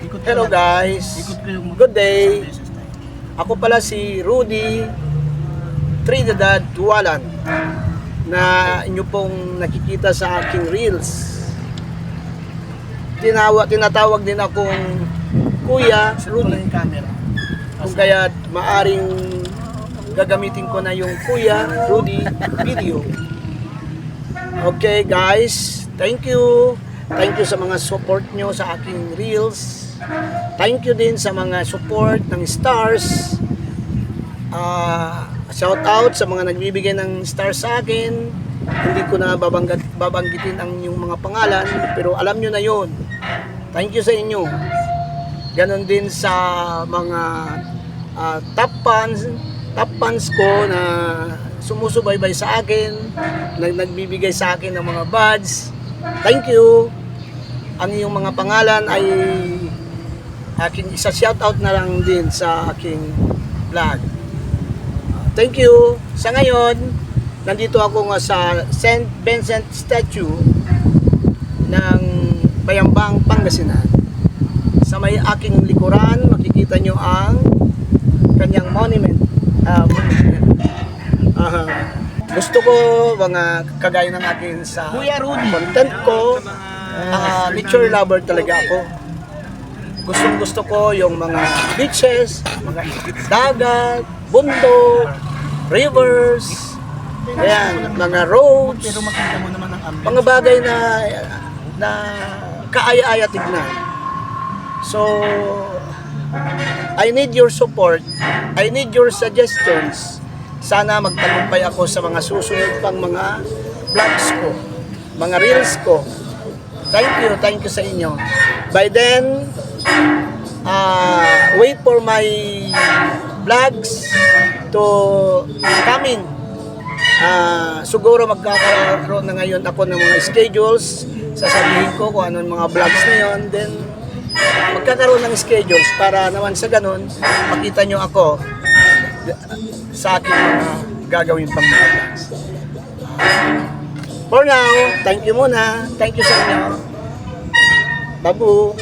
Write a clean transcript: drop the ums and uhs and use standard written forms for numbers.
Hello guys, good day. Ako pala si Rudy Trinidad Tuwalan na inyo pong nakikita sa aking reels. Tinatawag din akong Kuya Rudy. Kung kaya maaring gagamitin ko na yung Kuya Rudy video. Okay guys, thank you. Thank you sa mga support nyo sa aking reels. Thank you din sa mga support ng stars. Shout out sa mga nagbibigay ng stars sa akin. Hindi ko na babanggitin ang inyong mga pangalan, pero alam nyo na yon. Thank you sa inyo. Ganon din sa mga top fans ko na sumusubaybay sa akin, nagbibigay sa akin ng mga buds. Thank you. Ang iyong mga pangalan ay aking isa-shoutout na lang din sa aking vlog. Thank you. Sa ngayon, nandito ako nga sa St. Vincent Statue ng Bayambang, Pangasinan. Sa may aking likuran, makikita nyo ang kanyang monument. Gusto ko mga kagaya ng akin sa Kuya Rudy, content ko, nature lover talaga ako. Gusto ko yung mga beaches, mga dagat, bundok, rivers, ayan, mga roads, pero makita mo naman ang ambience. mga bagay na kaaya-aya tignan. So, I need your support. I need your suggestions. Sana magtagumpay ako sa mga susunod pang mga vlogs ko, mga reels ko. Thank you sa inyo. By then, wait for my vlogs to coming. Siguro magkakaroon na ngayon ako ng mga schedules. Sasabihin ko kung ano mga vlogs na yun. Then, magkakaroon ng schedules para naman sa ganun, makita nyo ako sa aking mga gagawin pang mga vlogs. For now, thank you muna. Thank you sa inyo. Babu.